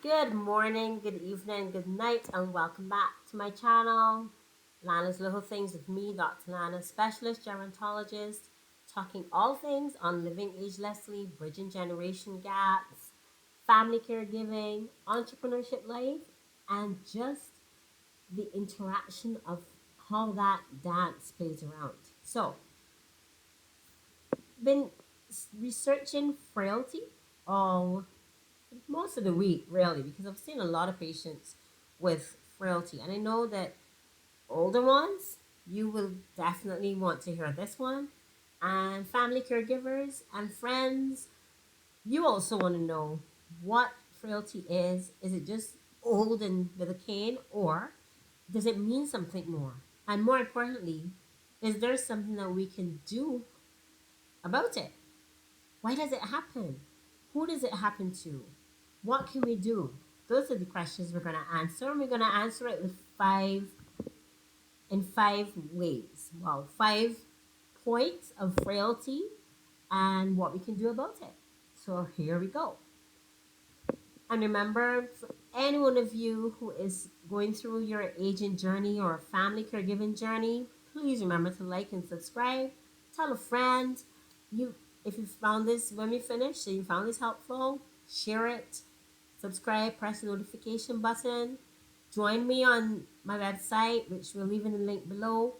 Good morning, good evening, good night, and welcome back to my channel, Lana's Little Things with me, Dr. Lana, specialist gerontologist, talking all things on living agelessly, bridging generation gaps, family caregiving, entrepreneurship life, and just the interaction of how that dance plays around. So, been researching frailty all most of the week, really, because I've seen a lot of patients with frailty, and I know that older ones, you will definitely want to hear this one, and family caregivers and friends, you also want to know what frailty is. Is it just old and with a cane, or does it mean something more? And more importantly, is there something that we can do about it? Why does it happen? Who does it happen to? What can we do? Those are the questions we're going to answer, and we're going to answer it with five ways. Well, 5 points of frailty and what we can do about it. So here we go. And remember, for any one of you who is going through your aging journey or family caregiving journey, please remember to like and subscribe. Tell a friend. You, if you found this when we finish, so you found this helpful, share it. Subscribe. Press the notification button. Join me on my website, which we'll leave in the link below,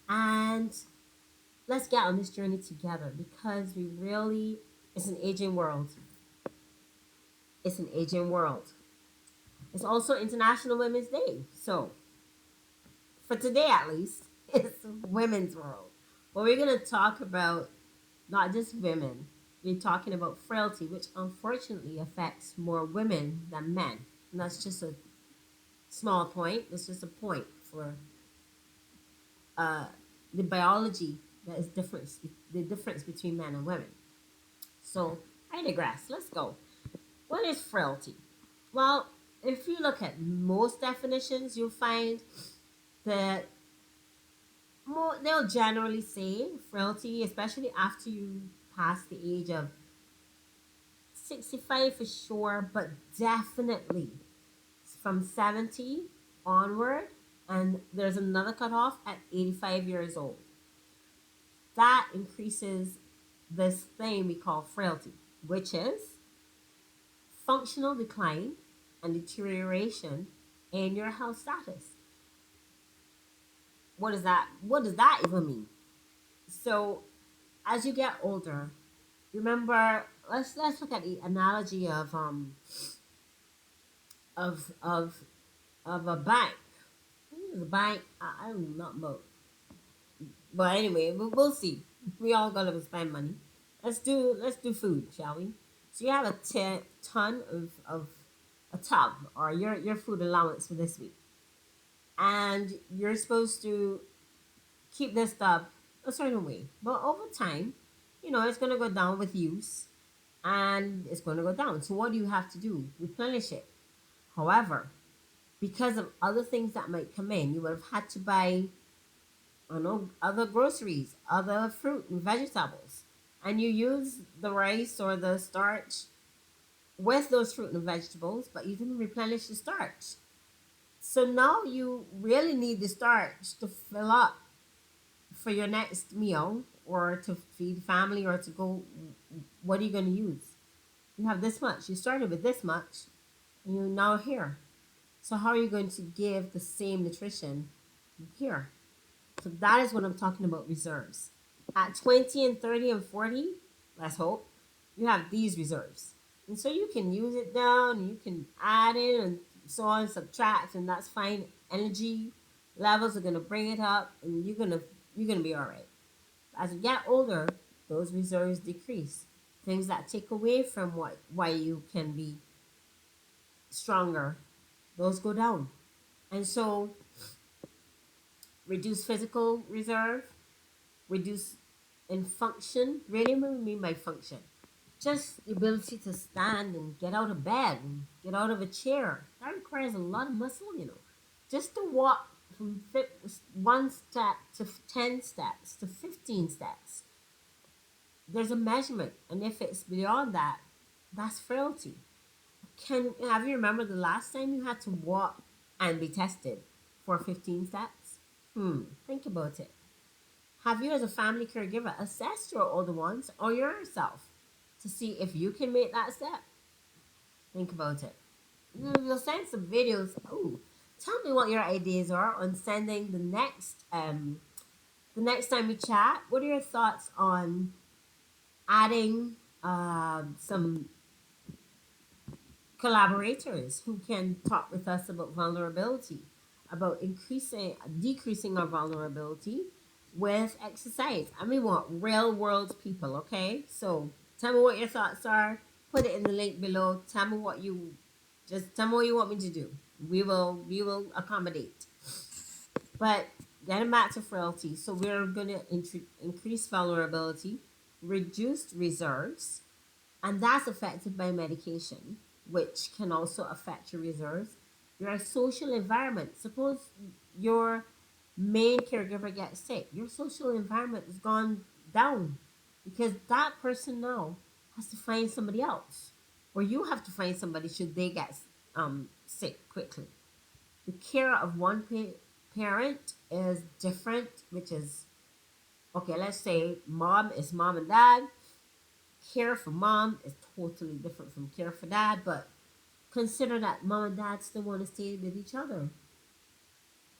and let's get on this journey together because we really, it's an aging world. It's an aging world. It's also International Women's Day. So, for today at least, it's Women's World. But we're going to talk about not just women, we're talking about frailty, which unfortunately affects more women than men. And that's just a small point. That's just a point for uh, the biology that is different, the difference between men and women. So, I digress. Let's go. What is frailty? Well, if you look at most definitions, you'll find that they'll generally say frailty, especially after you pass the age of 65 for sure, but definitely from 70 onward, and there's another cutoff at 85 years old. That increases this thing we call frailty, which is functional decline and deterioration in your health status. What does that even mean? So as you get older, remember, let's look at the analogy of of of a bank. The bank, I'm not about, but anyway, we'll see. We all gotta spend money. Let's do food, shall we? So you have a ton of a tub or your food allowance for this week, and you're supposed to keep this tub a certain way. But over time, it's gonna go down with use, and it's gonna go down. So what do you have to do? Replenish it. However, because of other things that might come in, you would have had to buy, I don't know, other groceries, other fruit and vegetables, and you use the rice or the starch with those fruit and vegetables, but you didn't replenish the starch. So now you really need the starch to fill up for your next meal or to feed family or to go. What are you going to use? You have this much. You started with this much, and you're now here. So how are you going to give the same nutrition here? So that is what I'm talking about, reserves. At 20 and 30 and 40, let's hope, you have these reserves. And so you can use it down, you can add in and so on, subtract, and that's fine. Energy levels are gonna bring it up, and you're gonna be all right. As you get older, those reserves decrease. Things that take away from why you can be stronger, those go down. And so reduce physical reserve, reduce in function. Really, what we mean by function? Just the ability to stand and get out of bed and get out of a chair. That requires a lot of muscle. Just to walk from 1 step to 10 steps to 15 steps. There's a measurement, and if it's beyond that, that's frailty. Can have you remember the last time you had to walk and be tested for 15 steps? Think about it. Have you, as a family caregiver, assessed your older ones or yourself to see if you can make that step? Think about it. You'll send some videos. Oh, tell me what your ideas are on sending the next time we chat. What are your thoughts on adding some collaborators who can talk with us about vulnerability, about decreasing our vulnerability with exercise? And we want real world people, okay? So tell me what your thoughts are. Put it in the link below. Tell me what you want me to do. We will accommodate. But getting back to frailty, so we're gonna increase vulnerability, reduce reserves, and that's affected by medication, which can also affect your reserves. Your social environment. Suppose your main caregiver gets sick, your social environment has gone down because that person now has to find somebody else, or you have to find somebody should they get sick quickly. The care of one parent is different, which is okay. Let's say mom is mom and dad. Care for mom is totally different from care for dad, but consider that mom and dad still want to stay with each other.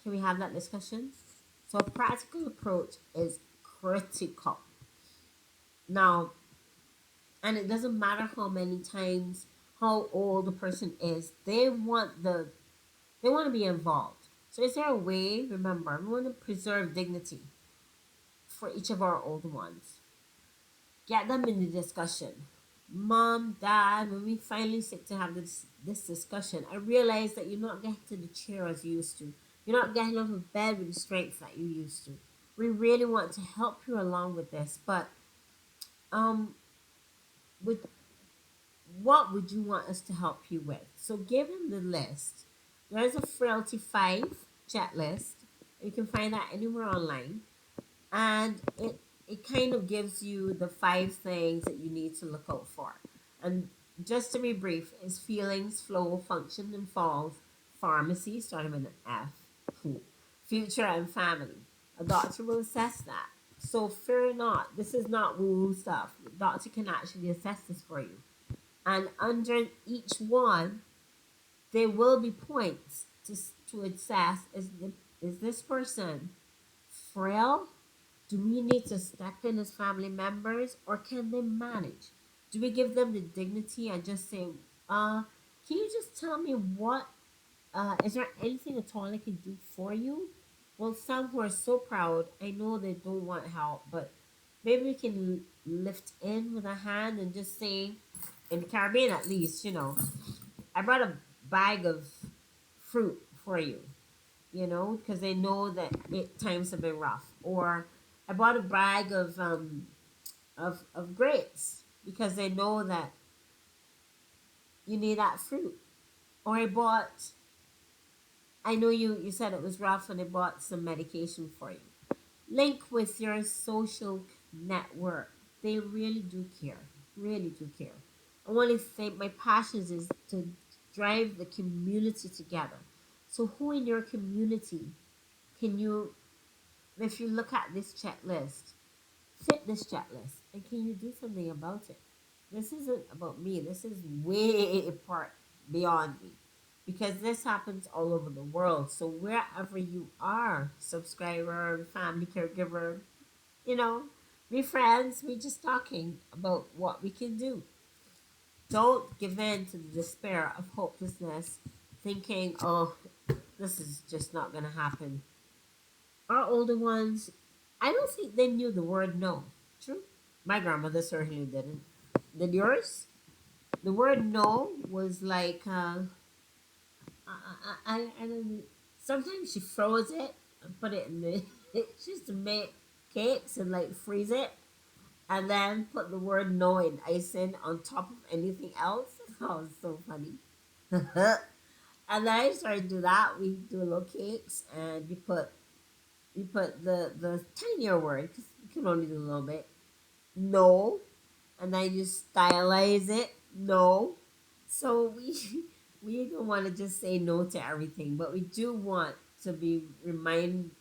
Can we have that discussion? So a practical approach is critical. Now, and it doesn't matter how many times, how old the person is, they want to be involved. So is there a way, remember, we want to preserve dignity for each of our older ones. Get them in the discussion. Mom, dad, when we finally sit to have this discussion, I realize that you're not getting to the chair as you used to. You're not getting off of bed with the strength that you used to. We really want to help you along with this, but um, with what would you want us to help you with? So give him the list. There's a Frailty 5 checklist. You can find that anywhere online. And it kind of gives you the 5 things that you need to look out for. And just to be brief, is feelings, flow, function, and falls, pharmacy, starting with an F, future and family. A doctor will assess that. So fear not, this is not woo-woo stuff. The doctor can actually assess this for you. And under each one, there will be points to assess, is this person frail? Do we need to step in as family members, or can they manage? Do we give them the dignity and just say, can you just tell me is there anything at all I can do for you? Well, some who are so proud, I know they don't want help, but maybe we can lift in with a hand and just say, in the Caribbean at least, I brought a bag of fruit for you, because they know that times have been rough. Or I bought a bag of grapes because they know that you need that fruit. Or I know you said it was rough, and I bought some medication for you. Link with your social network. They really do care. Really do care. I want to say my passion is to drive the community together. So who in your community can you, if you look at this checklist, fit this checklist, and can you do something about it? This isn't about me. This is way apart beyond me, because this happens all over the world. So wherever you are, subscriber, family caregiver, you know, we friends. We just talking about what we can do. Don't give in to the despair of hopelessness, thinking, "Oh, this is just not gonna happen." Our older ones, I don't think they knew the word no. True. My grandmother certainly didn't. Did yours? The word no was like, I don't. Sometimes she froze it and put it in the. She used to make cakes and like freeze it, and then put the word no in icing on top of anything else. Oh, it's so funny. And then I started to do that. We do little cakes, and you put the tinier word, because you can only do a little bit. No, and then you stylize it. No, So we don't want to just say no to everything, but we do want to be remind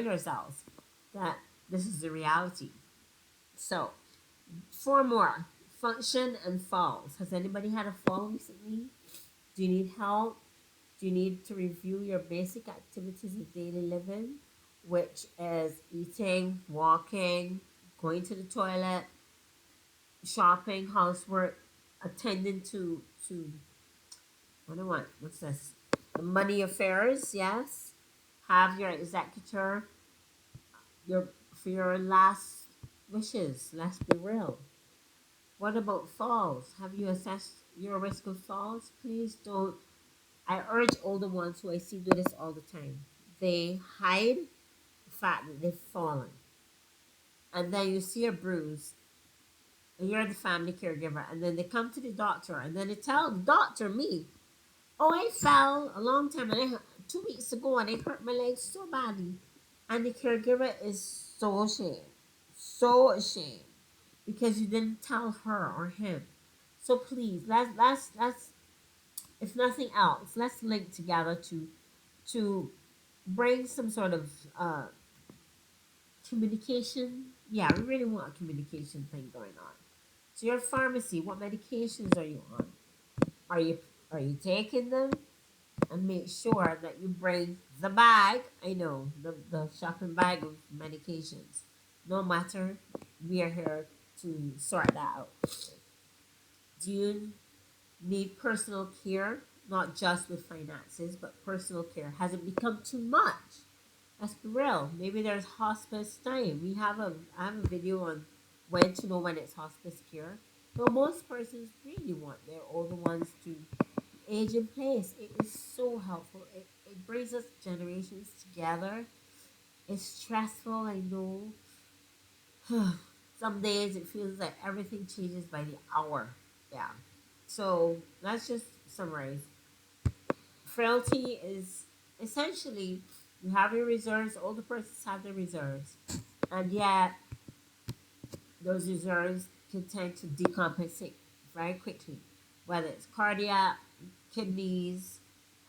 ourselves that this is the reality. So, four more: function and falls. Has anybody had a fall recently? Do you need help? Do you need to review your basic activities of daily living, which is eating, walking, going to the toilet, shopping, housework, attending to what do I want? What's this? Money affairs, yes. Have your executor your for your last wishes. Let's be real. What about falls? Have you assessed your risk of falls? Please don't. I urge older ones who I see do this all the time. They hide the fact that they've fallen. And then you see a bruise, and you're the family caregiver, and then they come to the doctor, and then they tell the doctor, me, oh, I fell a long time, and 2 weeks ago, and I hurt my leg so badly. And the caregiver is so ashamed, because you didn't tell her or him. So please, let's if nothing else, let's link together to bring some sort of communication. Yeah, we really want a communication thing going on. So your pharmacy, what medications are you on? Are you are you taking them? And make sure that you bring the bag. I know the shopping bag of medications. No matter, we are here to sort that out. Do you need personal care, not just with finances, but personal care? Has it become too much? Let's be real. Maybe there's hospice time. I have a video on when to know when it's hospice care. But most persons really want their older ones to age in place. It is so helpful. It brings us generations together. It's stressful, I know. Some days it feels like everything changes by the hour. Yeah. So let's just summarize. Frailty is essentially you have your reserves, older persons have their reserves, and yet those reserves can tend to decompensate very quickly, whether it's cardiac, kidneys,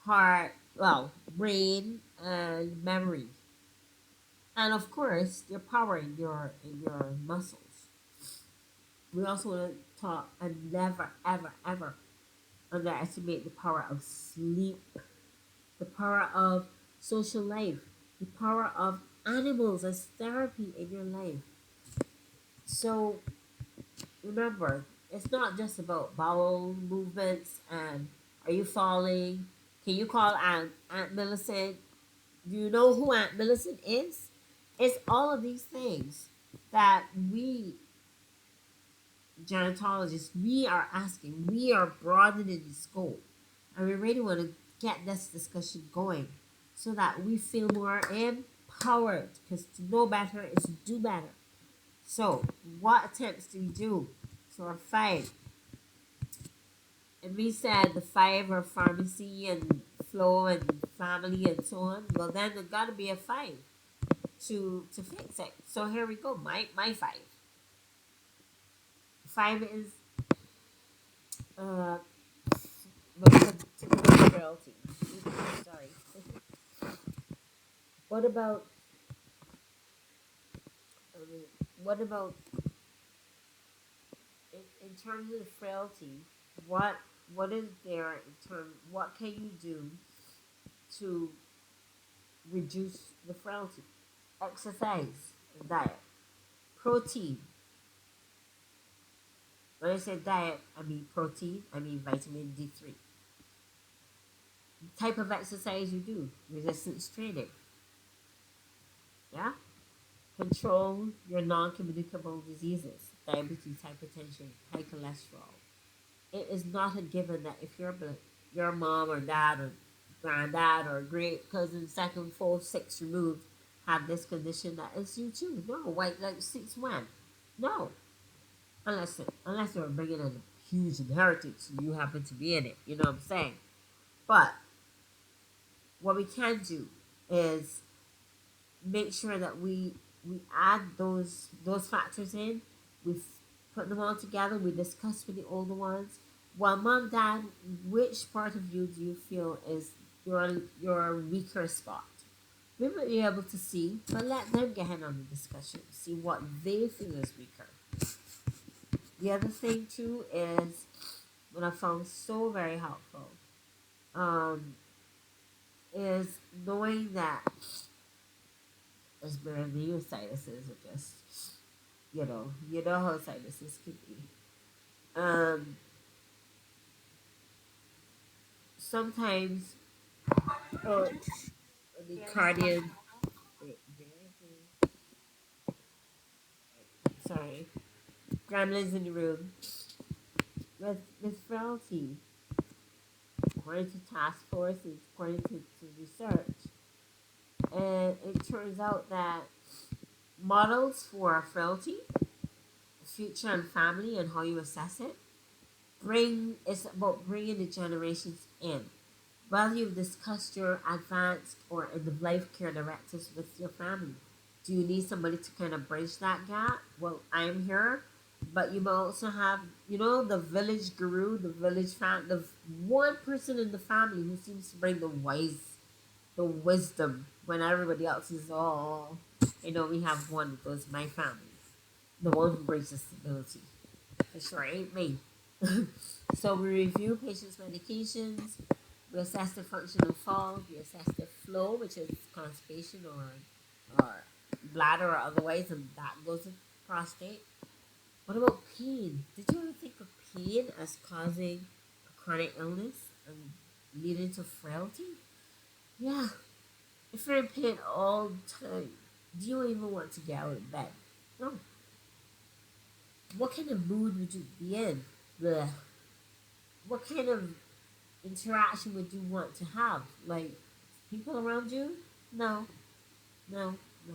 heart, well, brain, and memory, and of course, your power in your muscles. We also want to talk and never, ever, ever underestimate the power of sleep, the power of social life, the power of animals as therapy in your life. So remember, it's not just about bowel movements and are you falling? Can you call Aunt Millicent? Do you know who Aunt Millicent is? It's all of these things that we gerontologists we are asking. We are broadening the scope, and we really want to get this discussion going so that we feel more empowered. Because to know better is to do better. So, what attempts do we do? So, our five. And we said the five are pharmacy and flow and family and so on. Well, then there's got to be a five to fix it. So here we go. My five. Five is uh the frailty. Sorry. What about what about in terms of the frailty? What what is there in terms? What can you do to reduce the frailty? Exercise and diet. Protein. When I say diet, I mean protein. I mean vitamin D3. Type of exercise you do. Resistance training. Yeah. Control your non-communicable diseases. Diabetes, hypertension, high cholesterol. It is not a given that if your mom or dad or granddad or great cousin, second, fourth, sixth removed have this condition that it's you too. No, white like six when? No, unless they're bringing in a huge inheritance and you happen to be in it. You know what I'm saying? But what we can do is make sure that we add those factors in. We put them all together. We discuss with the older ones. Well, mom, dad, which part of you do you feel is your weaker spot? We might be able to see, but let them get in on the discussion. See what they feel is weaker. The other thing too is what I found so very helpful um, is knowing that as barely your sinuses are just you know how sinuses can be. Um, Sometimes oh, the cardiac. Wait, sorry, gremlins in the room with frailty. According to task forces, according to research, and it turns out that models for frailty, future and family, and how you assess it, it's about bringing the generations in. Whether you've discussed your advanced or end of life care directives with your family, do you need somebody to kind of bridge that gap? Well, I'm here, but you might also have, the village guru, the village fan, the one person in the family who seems to bring the wisdom when everybody else is all. We have one of those, my family, the one who brings the stability. It sure ain't me. So we review patients' medications, we assess the functional fog, we assess the flow, which is constipation or bladder or otherwise, and that goes to prostate. What about pain? Did you ever think of pain as causing a chronic illness and leading to frailty? Yeah. If you're in pain all the time, do you even want to get out of bed? No. What kind of mood would you be in? Blech. What kind of interaction would you want to have? Like people around you? No, no, no.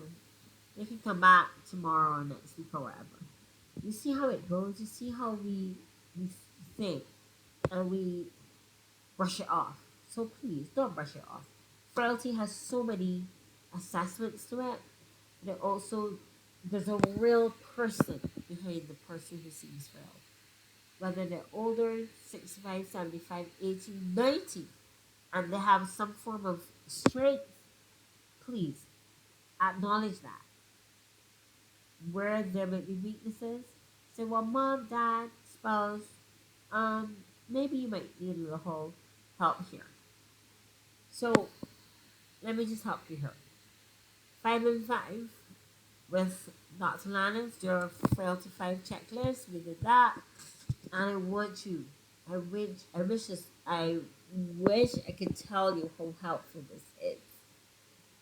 They can come back tomorrow or next week or whatever. You see how it goes. You see how we think and we brush it off. So please don't brush it off. Frailty has so many assessments to it. But it also there's a real person behind the person who seems frail. Whether they're older, 65, 75, 80, 90, and they have some form of strength, please acknowledge that. Where there may be weaknesses, say, well, mom, dad, spouse, um, maybe you might need a little help here. So let me just help you here. 5 and 5 with Dr. Lana's your Frailty 5 checklist. We did that. And I want you. I wish I could tell you how helpful this is.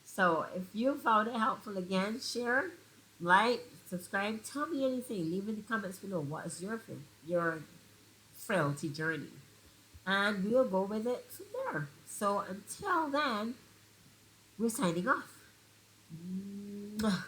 So if you found it helpful, again, share, like, subscribe, tell me anything. Leave in the comments below what is your frailty journey. And we'll go with it from there. So until then, we're signing off. Mwah.